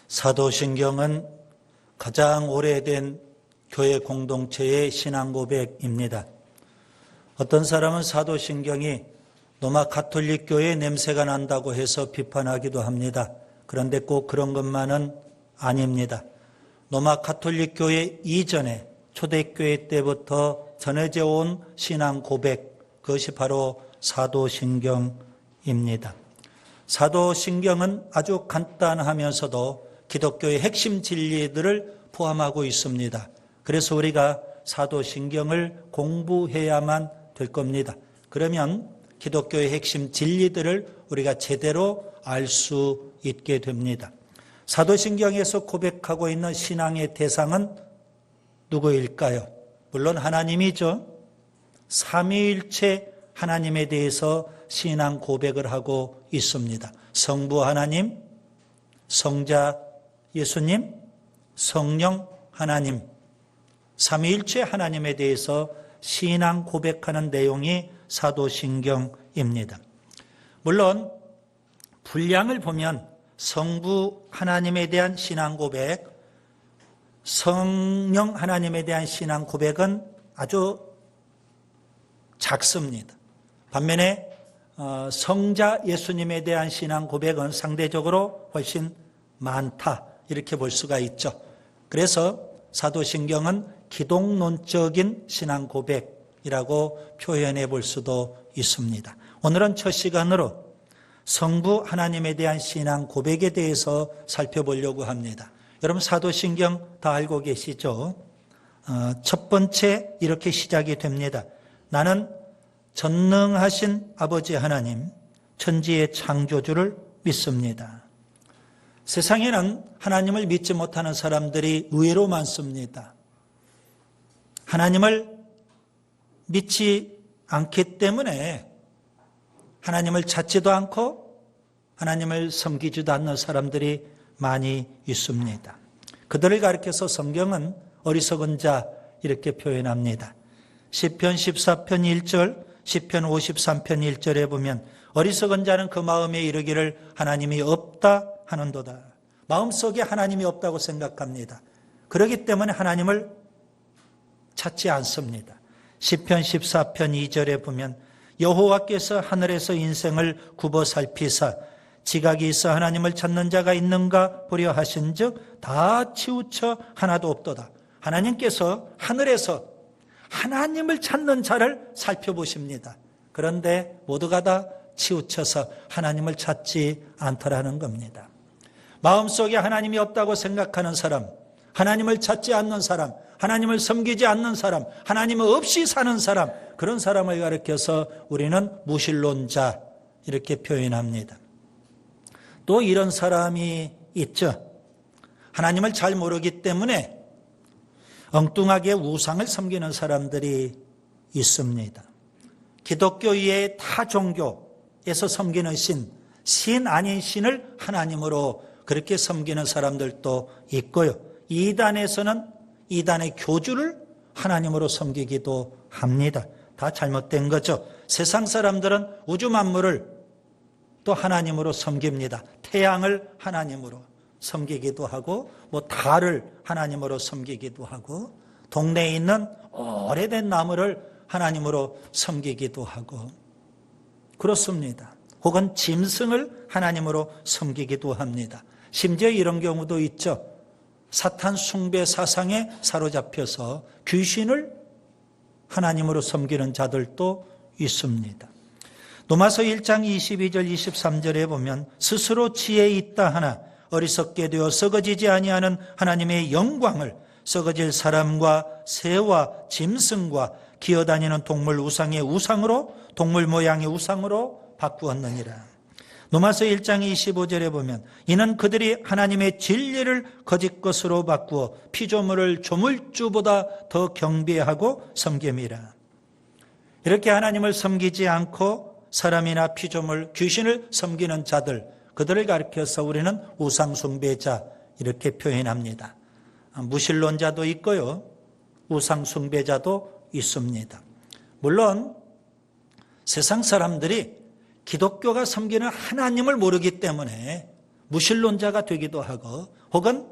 사도신경은 가장 오래된 교회 공동체의 신앙 고백입니다. 어떤 사람은 사도신경이 로마 가톨릭 교회의 냄새가 난다고 해서 비판하기도 합니다. 그런데 꼭 그런 것만은 아닙니다. 로마 가톨릭 교회 이전에 초대교회 때부터 전해져 온 신앙 고백, 그것이 바로 사도신경입니다. 사도신경은 아주 간단하면서도 기독교의 핵심 진리들을 포함하고 있습니다. 그래서 우리가 사도신경을 공부해야만 될 겁니다. 그러면 기독교의 핵심 진리들을 우리가 제대로 알 수 있게 됩니다. 사도신경에서 고백하고 있는 신앙의 대상은 누구일까요? 물론 하나님이죠. 삼위일체 하나님에 대해서 신앙 고백을 하고 있습니다. 성부 하나님, 성자 예수님, 성령 하나님, 삼위일체 하나님에 대해서 신앙 고백하는 내용이 사도신경입니다. 물론 분량을 보면 성부 하나님에 대한 신앙 고백, 성령 하나님에 대한 신앙 고백은 아주 작습니다. 반면에 성자 예수님에 대한 신앙 고백은 상대적으로 훨씬 많다, 이렇게 볼 수가 있죠. 그래서 사도신경은 기독론적인 신앙 고백이라고 표현해 볼 수도 있습니다. 오늘은 첫 시간으로 성부 하나님에 대한 신앙 고백에 대해서 살펴보려고 합니다. 여러분 사도신경 다 알고 계시죠? 첫 번째 이렇게 시작이 됩니다. 나는 전능하신 아버지 하나님, 천지의 창조주를 믿습니다. 세상에는 하나님을 믿지 못하는 사람들이 의외로 많습니다. 하나님을 믿지 않기 때문에 하나님을 찾지도 않고 하나님을 섬기지도 않는 사람들이 많이 있습니다. 그들을 가리켜서 성경은 어리석은 자 이렇게 표현합니다. 시편 14편 1절, 시편 53편 1절에 보면 어리석은 자는 그 마음에 이르기를 하나님이 없다 하는도다. 마음속에 하나님이 없다고 생각합니다. 그렇기 때문에 하나님을 찾지 않습니다. 시편 14편 2절에 보면 여호와께서 하늘에서 인생을 굽어 살피사 지각이 있어 하나님을 찾는 자가 있는가 보려 하신즉 다 치우쳐 하나도 없도다. 하나님께서 하늘에서 하나님을 찾는 자를 살펴보십니다. 그런데 모두가 다 치우쳐서 하나님을 찾지 않더라는 겁니다. 마음속에 하나님이 없다고 생각하는 사람, 하나님을 찾지 않는 사람, 하나님을 섬기지 않는 사람, 하나님 없이 사는 사람, 그런 사람을 가리켜서 우리는 무신론자 이렇게 표현합니다. 또 이런 사람이 있죠. 하나님을 잘 모르기 때문에 엉뚱하게 우상을 섬기는 사람들이 있습니다. 기독교 이외의 타 종교에서 섬기는 신 아닌 신을 하나님으로 그렇게 섬기는 사람들도 있고요. 이단에서는 이단의 교주를 하나님으로 섬기기도 합니다. 다 잘못된 거죠. 세상 사람들은 우주 만물을 또 하나님으로 섬깁니다. 태양을 하나님으로 섬기기도 하고 달을 하나님으로 섬기기도 하고 동네에 있는 오래된 나무를 하나님으로 섬기기도 하고 그렇습니다. 혹은 짐승을 하나님으로 섬기기도 합니다. 심지어 이런 경우도 있죠. 사탄 숭배 사상에 사로잡혀서 귀신을 하나님으로 섬기는 자들도 있습니다. 로마서 1장 22절 23절에 보면 스스로 지혜 있다 하나 어리석게 되어 썩어지지 아니하는 하나님의 영광을 썩어질 사람과 새와 짐승과 기어다니는 동물 우상의 우상으로 동물 모양의 우상으로 바꾸었느니라. 로마서 1장 25절에 보면 이는 그들이 하나님의 진리를 거짓 것으로 바꾸어 피조물을 조물주보다 더 경배하고 섬김이라. 이렇게 하나님을 섬기지 않고 사람이나 피조물, 귀신을 섬기는 자들, 그들을 가리켜서 우리는 우상숭배자 이렇게 표현합니다. 무신론자도 있고요. 우상숭배자도 있습니다. 물론 세상 사람들이 기독교가 섬기는 하나님을 모르기 때문에 무신론자가 되기도 하고 혹은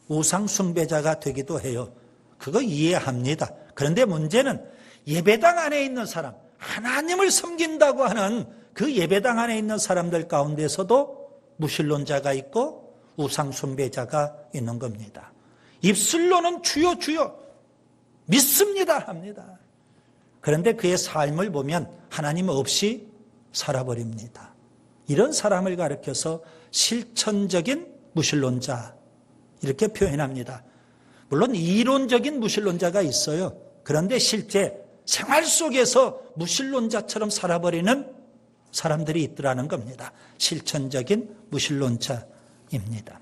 우상 숭배자가 되기도 해요. 그거 이해합니다. 그런데 문제는 예배당 안에 있는 사람, 하나님을 섬긴다고 하는 그 예배당 안에 있는 사람들 가운데서도 무신론자가 있고 우상 숭배자가 있는 겁니다. 입술로는 주여 주여 믿습니다 합니다. 그런데 그의 삶을 보면 하나님 없이 살아버립니다. 이런 사람을 가리켜서 실천적인 무신론자 이렇게 표현합니다. 물론 이론적인 무신론자가 있어요. 그런데 실제 생활 속에서 무신론자처럼 살아버리는 사람들이 있더라는 겁니다. 실천적인 무신론자입니다.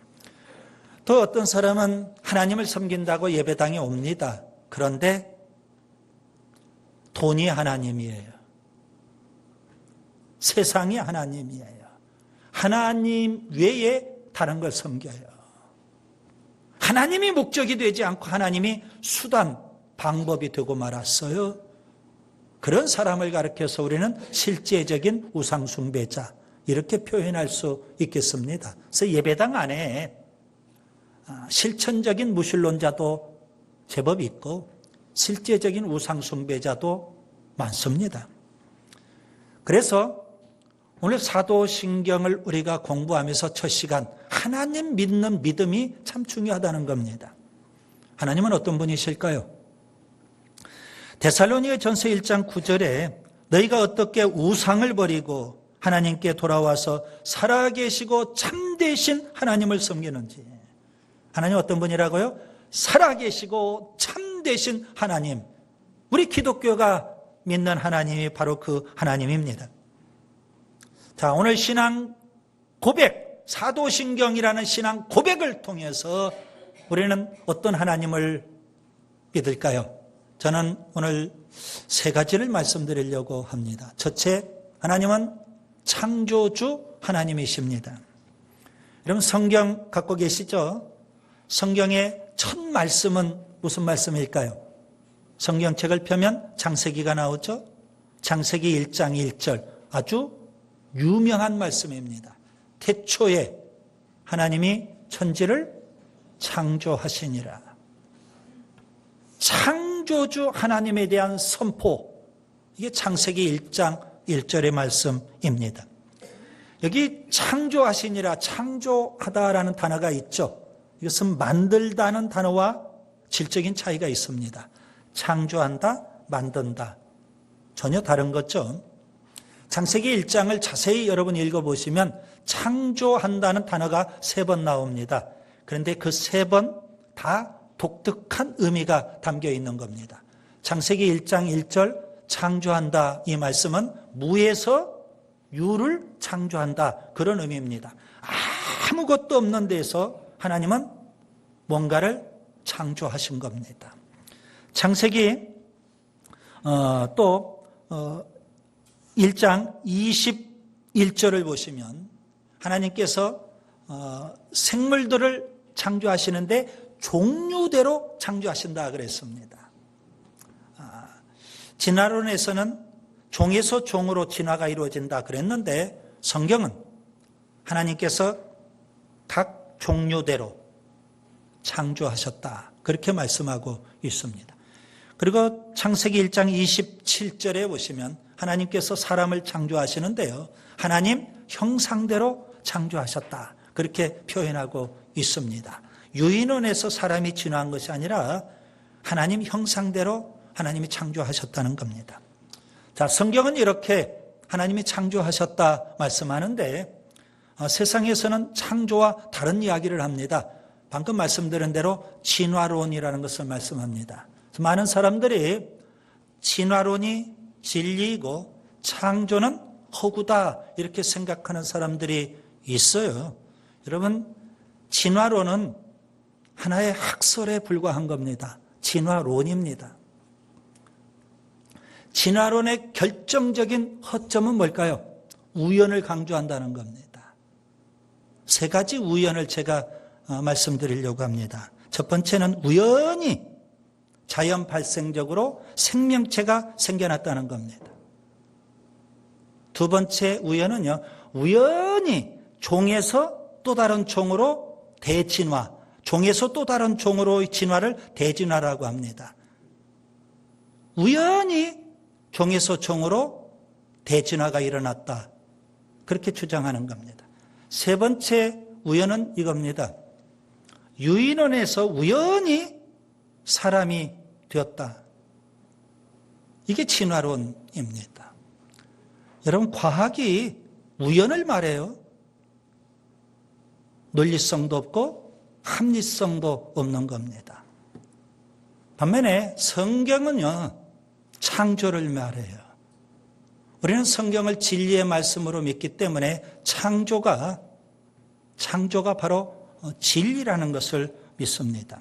또 어떤 사람은 하나님을 섬긴다고 예배당에 옵니다. 그런데 돈이 하나님이에요. 세상이 하나님이에요. 하나님 외에 다른 걸 섬겨요. 하나님이 목적이 되지 않고 하나님이 수단, 방법이 되고 말았어요. 그런 사람을 가리켜서 우리는 실제적인 우상숭배자 이렇게 표현할 수 있겠습니다. 그래서 예배당 안에 실천적인 무신론자도 제법 있고 실제적인 우상숭배자도 많습니다. 그래서 오늘 사도신경을 우리가 공부하면서 첫 시간 하나님 믿는 믿음이 참 중요하다는 겁니다. 하나님은 어떤 분이실까요? 데살로니가전서 1장 9절에 너희가 어떻게 우상을 버리고 하나님께 돌아와서 살아계시고 참되신 하나님을 섬기는지. 하나님 어떤 분이라고요? 살아계시고 참되신 하나님. 우리 기독교가 믿는 하나님이 바로 그 하나님입니다. 자, 오늘 신앙 고백, 사도신경이라는 신앙 고백을 통해서 우리는 어떤 하나님을 믿을까요? 저는 오늘 세 가지를 말씀드리려고 합니다. 첫째, 하나님은 창조주 하나님이십니다. 여러분 성경 갖고 계시죠? 성경의 첫 말씀은 무슨 말씀일까요? 성경책을 펴면 창세기가 나오죠? 창세기 1장 1절 아주 유명한 말씀입니다. 태초에 하나님이 천지를 창조하시니라. 창조주 하나님에 대한 선포, 이게 창세기 1장 1절의 말씀입니다. 여기 창조하시니라, 창조하다라는 단어가 있죠. 이것은 만들다는 단어와 질적인 차이가 있습니다. 창조한다, 만든다. 전혀 다른 거죠. 창세기 1장을 자세히 여러분 읽어보시면 창조한다는 단어가 3번 나옵니다. 그런데 그 3번 다 독특한 의미가 담겨 있는 겁니다. 창세기 1장 1절 창조한다, 이 말씀은 무에서 유를 창조한다, 그런 의미입니다. 아무것도 없는 데서 하나님은 뭔가를 창조하신 겁니다. 창세기 또 1장 21절을 보시면 하나님께서 생물들을 창조하시는데 종류대로 창조하신다 그랬습니다. 진화론에서는 종에서 종으로 진화가 이루어진다 그랬는데 성경은 하나님께서 각 종류대로 창조하셨다, 그렇게 말씀하고 있습니다. 그리고 창세기 1장 27절에 보시면 하나님께서 사람을 창조하시는데요, 하나님 형상대로 창조하셨다, 그렇게 표현하고 있습니다. 유인원에서 사람이 진화한 것이 아니라 하나님 형상대로 하나님이 창조하셨다는 겁니다. 자, 성경은 이렇게 하나님이 창조하셨다 말씀하는데 세상에서는 창조와 다른 이야기를 합니다. 방금 말씀드린 대로 진화론이라는 것을 말씀합니다. 많은 사람들이 진화론이 진리이고 창조는 허구다, 이렇게 생각하는 사람들이 있어요. 여러분, 진화론은 하나의 학설에 불과한 겁니다. 진화론입니다. 진화론의 결정적인 허점은 뭘까요? 우연을 강조한다는 겁니다. 3가지 우연을 제가 말씀드리려고 합니다. 첫 번째는 우연히 자연 발생적으로 생명체가 생겨났다는 겁니다. 두 번째 우연은요, 우연히 종에서 또 다른 종으로 대진화, 종에서 또 다른 종으로의 진화를 대진화라고 합니다. 우연히 종에서 종으로 대진화가 일어났다. 그렇게 주장하는 겁니다. 세 번째 우연은 이겁니다. 유인원에서 우연히 사람이 되었다. 이게 진화론입니다. 여러분, 과학이 우연을 말해요. 논리성도 없고 합리성도 없는 겁니다. 반면에 성경은요, 창조를 말해요. 우리는 성경을 진리의 말씀으로 믿기 때문에 창조가 바로 진리라는 것을 믿습니다.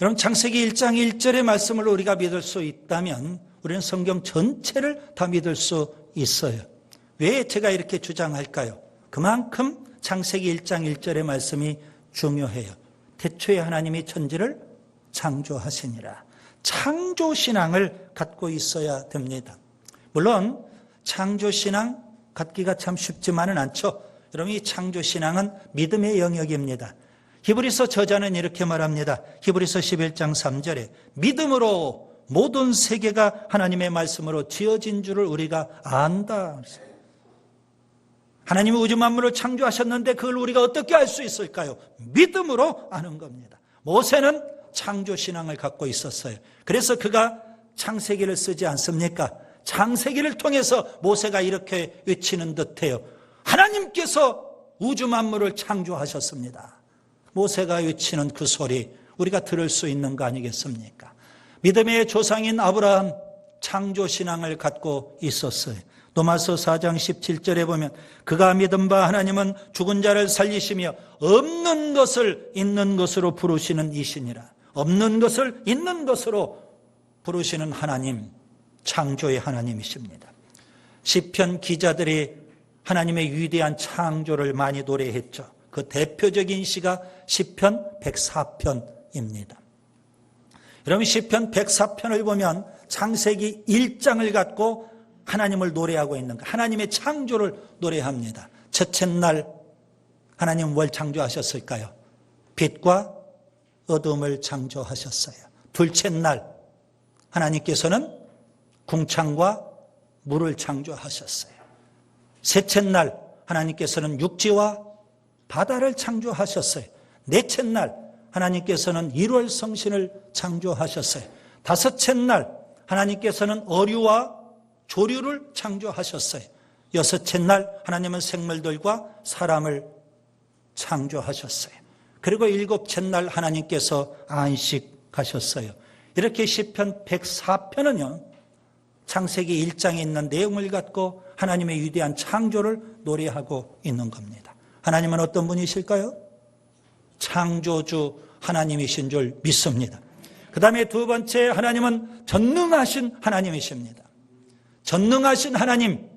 여러분, 창세기 1장 1절의 말씀을 우리가 믿을 수 있다면 우리는 성경 전체를 다 믿을 수 있어요. 왜 제가 이렇게 주장할까요? 그만큼 창세기 1장 1절의 말씀이 중요해요. 태초에 하나님이 천지를 창조하시니라. 창조신앙을 갖고 있어야 됩니다. 물론 창조신앙 갖기가 참 쉽지만은 않죠. 여러분, 이 창조신앙은 믿음의 영역입니다. 히브리서 저자는 이렇게 말합니다. 히브리서 11장 3절에 믿음으로 모든 세계가 하나님의 말씀으로 지어진 줄을 우리가 안다. 하나님이 우주 만물을 창조하셨는데 그걸 우리가 어떻게 알 수 있을까요? 믿음으로 아는 겁니다. 모세는 창조신앙을 갖고 있었어요. 그래서 그가 창세기를 쓰지 않습니까? 창세기를 통해서 모세가 이렇게 외치는 듯해요. 하나님께서 우주 만물을 창조하셨습니다. 모세가 외치는 그 소리 우리가 들을 수 있는 거 아니겠습니까? 믿음의 조상인 아브라함 창조신앙을 갖고 있었어요. 로마서 4장 17절에 보면 그가 믿은 바 하나님은 죽은 자를 살리시며 없는 것을 있는 것으로 부르시는 이시니라. 없는 것을 있는 것으로 부르시는 하나님, 창조의 하나님이십니다. 시편 기자들이 하나님의 위대한 창조를 많이 노래했죠. 그 대표적인 시가 시편 104편입니다. 여러분, 시편 104편을 보면 창세기 1장을 갖고 하나님을 노래하고 있는 거, 하나님의 창조를 노래합니다. 첫째 날 하나님 뭘 창조하셨을까요? 빛과 어둠을 창조하셨어요. 둘째 날 하나님께서는 궁창과 물을 창조하셨어요. 셋째 날 하나님께서는 육지와 바다를 창조하셨어요. 넷째 날 하나님께서는 일월성신을 창조하셨어요. 다섯째 날 하나님께서는 어류와 조류를 창조하셨어요. 여섯째 날 하나님은 생물들과 사람을 창조하셨어요. 그리고 일곱째 날 하나님께서 안식하셨어요. 이렇게 시편 104편은요 창세기 1장에 있는 내용을 갖고 하나님의 위대한 창조를 노래하고 있는 겁니다. 하나님은 어떤 분이실까요? 창조주 하나님이신 줄 믿습니다. 그 다음에 두 번째, 하나님은 전능하신 하나님이십니다. 전능하신 하나님,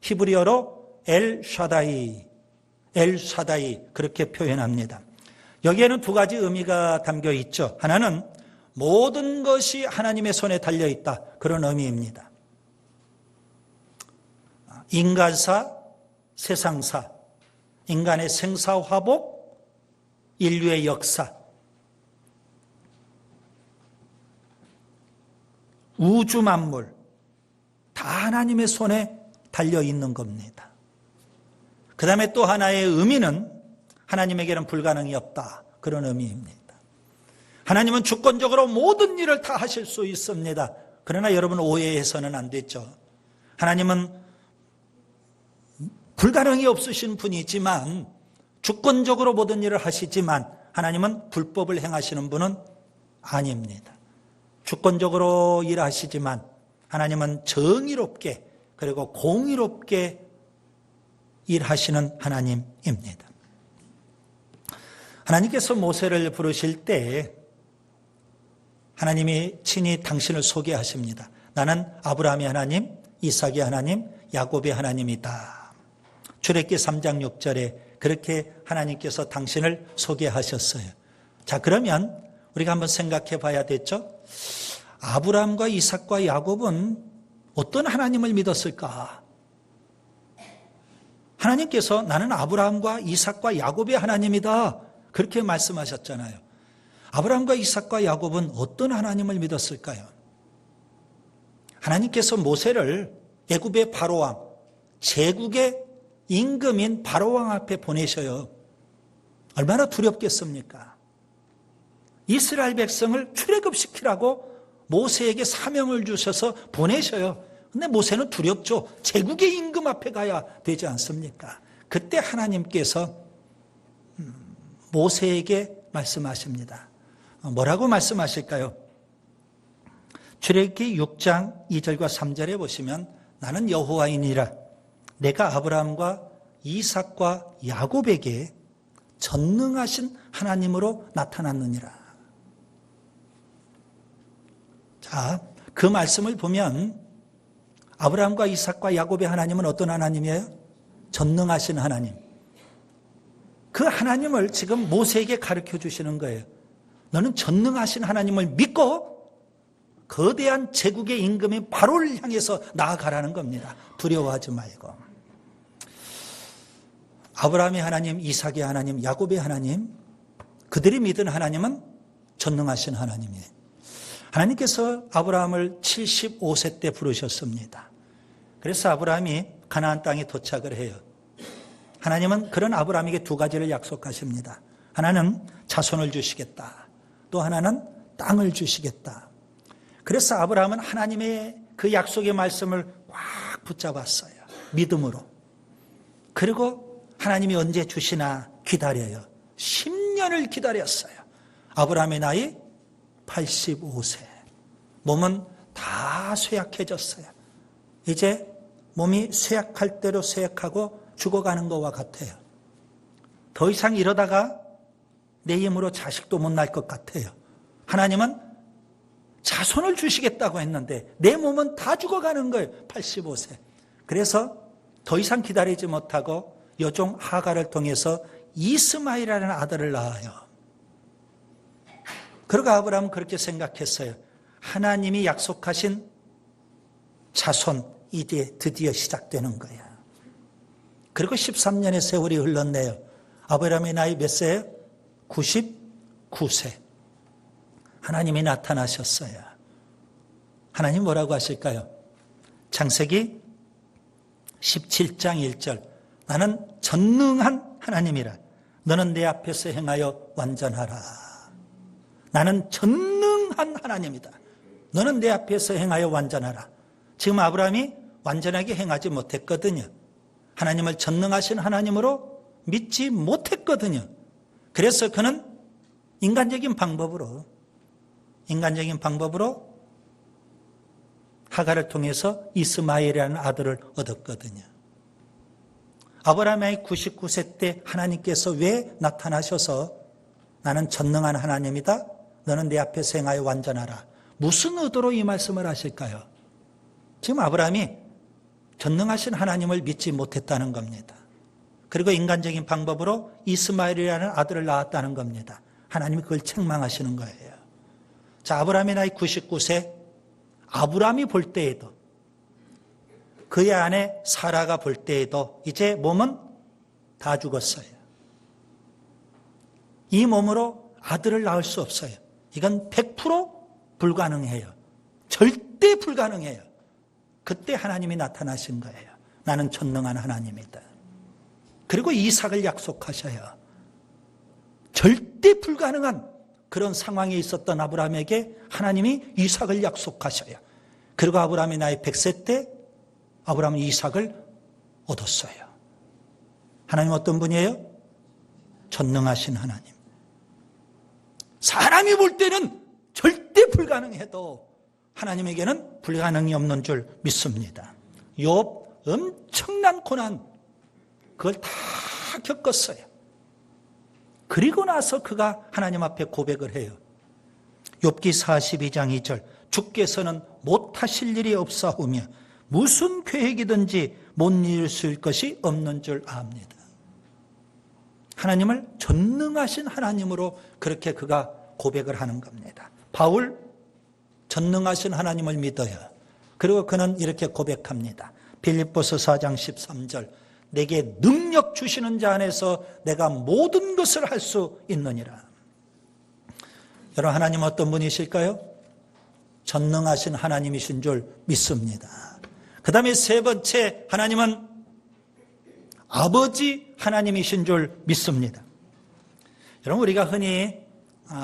히브리어로 엘샤다이 그렇게 표현합니다. 여기에는 두 가지 의미가 담겨 있죠. 하나는 모든 것이 하나님의 손에 달려있다, 그런 의미입니다. 인간사, 세상사, 인간의 생사화복, 인류의 역사, 우주 만물 다 하나님의 손에 달려있는 겁니다. 그 다음에 또 하나의 의미는 하나님에게는 불가능이 없다, 그런 의미입니다. 하나님은 주권적으로 모든 일을 다 하실 수 있습니다. 그러나 여러분, 오해해서는 안 됐죠. 하나님은 불가능이 없으신 분이지만 주권적으로 모든 일을 하시지만 하나님은 불법을 행하시는 분은 아닙니다. 주권적으로 일하시지만 하나님은 정의롭게 그리고 공의롭게 일하시는 하나님입니다. 하나님께서 모세를 부르실 때 하나님이 친히 당신을 소개하십니다. 나는 아브라함의 하나님, 이삭의 하나님, 야곱의 하나님이다. 출애굽기 3장 6절에 그렇게 하나님께서 당신을 소개하셨어요. 자, 그러면 우리가 한번 생각해 봐야 되죠. 아브라함과 이삭과 야곱은 어떤 하나님을 믿었을까? 하나님께서 나는 아브라함과 이삭과 야곱의 하나님이다. 그렇게 말씀하셨잖아요. 아브라함과 이삭과 야곱은 어떤 하나님을 믿었을까요? 하나님께서 모세를 애굽의 바로왕, 제국의 임금인 바로왕 앞에 보내셔요. 얼마나 두렵겠습니까? 이스라엘 백성을 출애굽시키라고 모세에게 사명을 주셔서 보내셔요. 근데 모세는 두렵죠. 제국의 임금 앞에 가야 되지 않습니까? 그때 하나님께서 모세에게 말씀하십니다. 뭐라고 말씀하실까요? 출애굽기 6장 2절과 3절에 보시면 나는 여호와이니라 내가 아브라함과 이삭과 야곱에게 전능하신 하나님으로 나타났느니라. 자, 그 말씀을 보면 아브라함과 이삭과 야곱의 하나님은 어떤 하나님이에요? 전능하신 하나님. 그 하나님을 지금 모세에게 가르쳐 주시는 거예요. 너는 전능하신 하나님을 믿고 거대한 제국의 임금인 바로를 향해서 나아가라는 겁니다. 두려워하지 말고. 아브라함의 하나님, 이삭의 하나님, 야곱의 하나님, 그들이 믿은 하나님은 전능하신 하나님이에요. 하나님께서 아브라함을 75세 때 부르셨습니다. 그래서 아브라함이 가나안 땅에 도착을 해요. 하나님은 그런 아브라함에게 두 가지를 약속하십니다. 하나는 자손을 주시겠다. 또 하나는 땅을 주시겠다. 그래서 아브라함은 하나님의 그 약속의 말씀을 꽉 붙잡았어요. 믿음으로. 그리고 하나님이 언제 주시나 기다려요. 10년을 기다렸어요. 아브라함의 나이 85세. 몸은 다 쇠약해졌어요. 이제 몸이 쇠약할 대로 쇠약하고 죽어가는 것과 같아요. 더 이상 이러다가 내 힘으로 자식도 못 낳을 것 같아요. 하나님은 자손을 주시겠다고 했는데 내 몸은 다 죽어가는 거예요. 85세. 그래서 더 이상 기다리지 못하고 여종 하갈을 통해서 이스마엘이라는 아들을 낳아요. 그리고 아브라함은 그렇게 생각했어요. 하나님이 약속하신 자손 이제 드디어 시작되는 거야. 그리고 13년의 세월이 흘렀네요. 아브라함의 나이 몇 세예요? 99세. 하나님이 나타나셨어요. 하나님 뭐라고 하실까요? 창세기 17장 1절. 나는 전능한 하나님이라. 너는 내 앞에서 행하여 완전하라. 나는 전능한 하나님이다. 너는 내 앞에서 행하여 완전하라. 지금 아브라함이 완전하게 행하지 못했거든요. 하나님을 전능하신 하나님으로 믿지 못했거든요. 그래서 그는 인간적인 방법으로 하갈을 통해서 이스마엘이라는 아들을 얻었거든요. 아브라함의 99세 때 하나님께서 왜 나타나셔서 나는 전능한 하나님이다. 너는 내 앞에서 행하여 완전하라. 무슨 의도로 이 말씀을 하실까요? 지금 아브라함이 전능하신 하나님을 믿지 못했다는 겁니다. 그리고 인간적인 방법으로 이스마엘이라는 아들을 낳았다는 겁니다. 하나님이 그걸 책망하시는 거예요. 자, 아브라함의 나이 99세, 아브라함이 볼 때에도 그의 아내 사라가 볼 때에도 이제 몸은 다 죽었어요. 이 몸으로 아들을 낳을 수 없어요. 이건 100% 불가능해요. 절대 불가능해요. 그때 하나님이 나타나신 거예요. 나는 전능한 하나님이다. 그리고 이삭을 약속하셔요. 절대 불가능한 그런 상황에 있었던 아브라함에게 하나님이 이삭을 약속하셔요. 그리고 아브라함이 나이 100세 때 아브라함은 이삭을 얻었어요. 하나님 어떤 분이에요? 전능하신 하나님. 사람이 볼 때는 절대 불가능해도 하나님에게는 불가능이 없는 줄 믿습니다. 욥 엄청난 고난 그걸 다 겪었어요. 그리고 나서 그가 하나님 앞에 고백을 해요. 욥기 42장 2절 주께서는 못하실 일이 없사오며 무슨 계획이든지 못 이루실 것이 없는 줄 압니다. 하나님을 전능하신 하나님으로 그렇게 그가 고백을 하는 겁니다. 바울 전능하신 하나님을 믿어요. 그리고 그는 이렇게 고백합니다. 빌립보서 4장 13절 내게 능력 주시는 자 안에서 내가 모든 것을 할 수 있느니라. 여러분, 하나님 어떤 분이실까요? 전능하신 하나님이신 줄 믿습니다. 그 다음에 세 번째, 하나님은 아버지 하나님이신 줄 믿습니다. 여러분, 우리가 흔히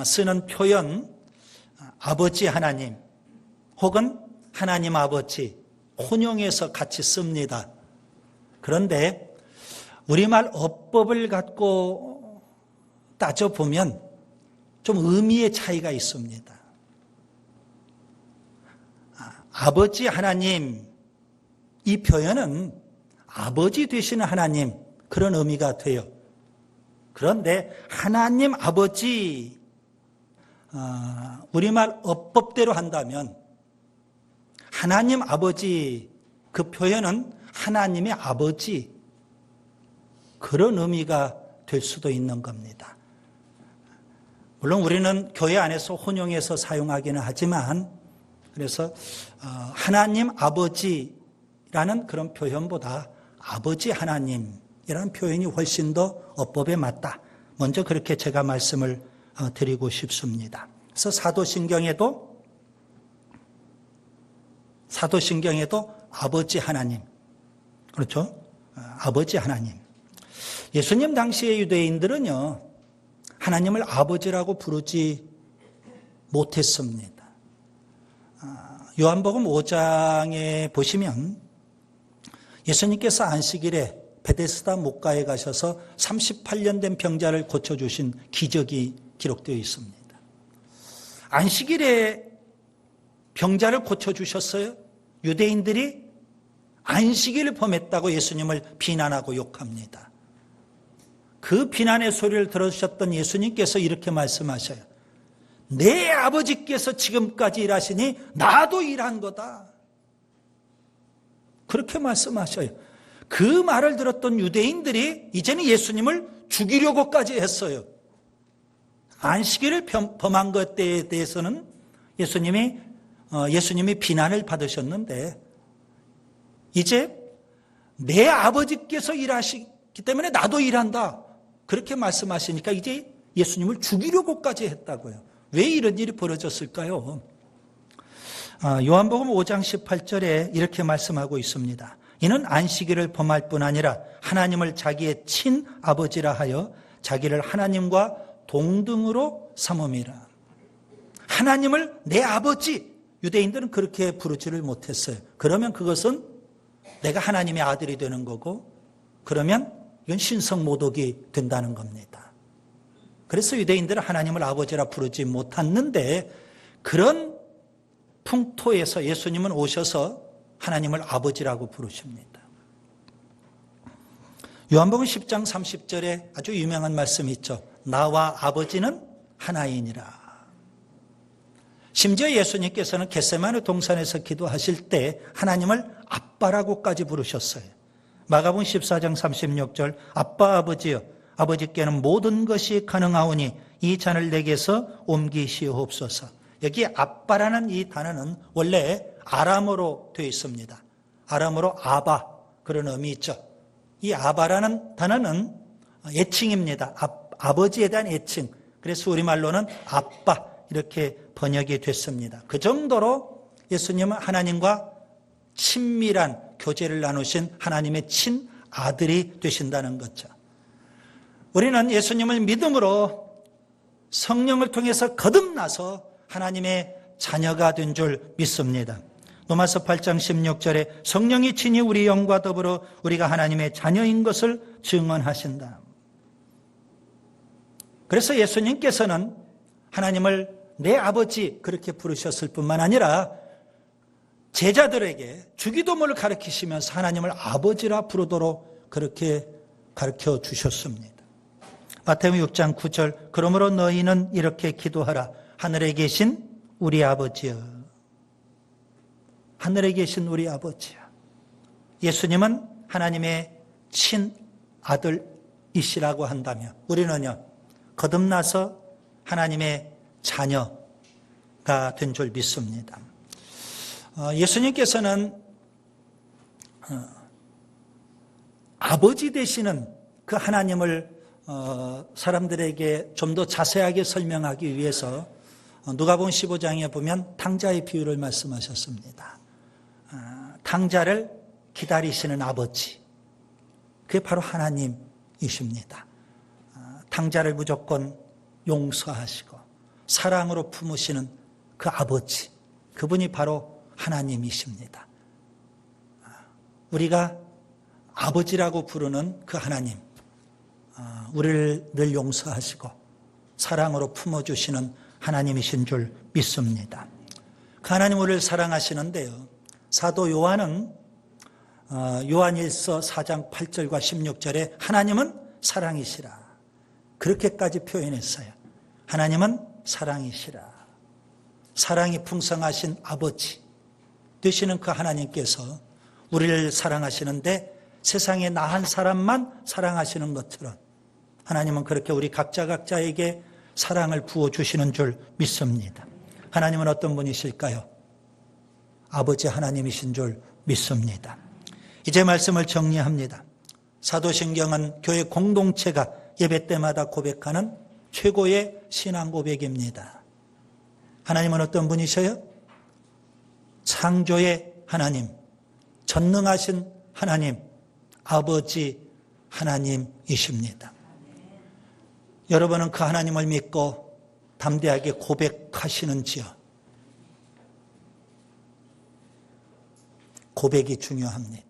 쓰는 표현 아버지 하나님 혹은 하나님 아버지 혼용해서 같이 씁니다. 그런데 우리말 어법을 갖고 따져보면 좀 의미의 차이가 있습니다. 아버지 하나님, 이 표현은 아버지 되시는 하나님, 그런 의미가 돼요. 그런데 하나님 아버지, 우리말 어법대로 한다면 하나님 아버지, 그 표현은 하나님의 아버지, 그런 의미가 될 수도 있는 겁니다. 물론 우리는 교회 안에서 혼용해서 사용하기는 하지만, 그래서 하나님 아버지라는 그런 표현보다 아버지 하나님이라는 표현이 훨씬 더 어법에 맞다. 먼저 그렇게 제가 말씀을 드리고 싶습니다. 그래서 사도신경에도 아버지 하나님, 그렇죠? 아버지 하나님. 예수님 당시의 유대인들은요, 하나님을 아버지라고 부르지 못했습니다. 요한복음 5장에 보시면 예수님께서 안식일에 베데스다 목가에 가셔서 38년 된 병자를 고쳐주신 기적이 기록되어 있습니다. 안식일에 병자를 고쳐주셨어요. 유대인들이 안식일을 범했다고 예수님을 비난하고 욕합니다. 그 비난의 소리를 들으셨던 예수님께서 이렇게 말씀하셔요. 내 아버지께서 지금까지 일하시니 나도 일한 거다. 그렇게 말씀하셔요. 그 말을 들었던 유대인들이 이제는 예수님을 죽이려고까지 했어요. 안식일을 범한 것에 대해서는 예수님이 비난을 받으셨는데, 이제 내 아버지께서 일하시기 때문에 나도 일한다. 그렇게 말씀하시니까 이제 예수님을 죽이려고까지 했다고요. 왜 이런 일이 벌어졌을까요? 요한복음 5장 18절에 이렇게 말씀하고 있습니다. 이는 안식일을 범할 뿐 아니라 하나님을 자기의 친아버지라 하여 자기를 하나님과 동등으로 삼음이라. 하나님을 내 아버지, 유대인들은 그렇게 부르지를 못했어요. 그러면 그것은 내가 하나님의 아들이 되는 거고, 그러면 이건 신성모독이 된다는 겁니다. 그래서 유대인들은 하나님을 아버지라 부르지 못했는데, 그런 풍토에서 예수님은 오셔서 하나님을 아버지라고 부르십니다. 요한복음 10장 30절에 아주 유명한 말씀이 있죠. 나와 아버지는 하나이니라. 심지어 예수님께서는 겟세마네 동산에서 기도하실 때 하나님을 아빠라고까지 부르셨어요. 마가복음 14장 36절, 아빠 아버지여, 아버지께는 모든 것이 가능하오니 이 잔을 내게서 옮기시옵소서. 여기 아빠라는 이 단어는 원래 아람어로 되어 있습니다. 아람어로 아바, 그런 의미 있죠. 이 아바라는 단어는 애칭입니다. 아버지에 대한 애칭. 그래서 우리말로는 아빠, 이렇게 번역이 됐습니다. 그 정도로 예수님은 하나님과 친밀한 교제를 나누신 하나님의 친아들이 되신다는 거죠. 우리는 예수님을 믿음으로 성령을 통해서 거듭나서 하나님의 자녀가 된 줄 믿습니다. 로마서 8장 16절에 성령이 친히 우리 영과 더불어 우리가 하나님의 자녀인 것을 증언하신다. 그래서 예수님께서는 하나님을 내 아버지 그렇게 부르셨을 뿐만 아니라 제자들에게 주기도문을 가르치시면서 하나님을 아버지라 부르도록 그렇게 가르쳐 주셨습니다. 마태복음 6장 9절, 그러므로 너희는 이렇게 기도하라. 하늘에 계신 우리 아버지여. 하늘에 계신 우리 아버지여. 예수님은 하나님의 친아들이시라고 한다면 우리는요, 거듭나서 하나님의 자녀가 된 줄 믿습니다. 예수님께서는 아버지 되시는 그 하나님을 사람들에게 좀 더 자세하게 설명하기 위해서 누가복음 15장에 보면 탕자의 비유를 말씀하셨습니다. 탕자를 기다리시는 아버지, 그게 바로 하나님이십니다. 탕자를 무조건 용서하시고 사랑으로 품으시는 그 아버지, 그분이 바로 하나님이십니다. 우리가 아버지라고 부르는 그 하나님, 우리를 늘 용서하시고 사랑으로 품어주시는 하나님이신 줄 믿습니다. 그 하나님 우리를 사랑하시는데요, 사도 요한은 요한일서 4장 8절과 16절에 하나님은 사랑이시라, 그렇게까지 표현했어요. 하나님은 사랑이시라. 사랑이 풍성하신 아버지 되시는 그 하나님께서 우리를 사랑하시는데 세상에 나 한 사람만 사랑하시는 것처럼 하나님은 그렇게 우리 각자에게 사랑을 부어주시는 줄 믿습니다. 하나님은 어떤 분이실까요? 아버지 하나님이신 줄 믿습니다. 이제 말씀을 정리합니다. 사도신경은 교회 공동체가 예배 때마다 고백하는 최고의 신앙 고백입니다. 하나님은 어떤 분이셔요? 창조의 하나님, 전능하신 하나님, 아버지 하나님이십니다. 여러분은 그 하나님을 믿고 담대하게 고백하시는지요? 고백이 중요합니다.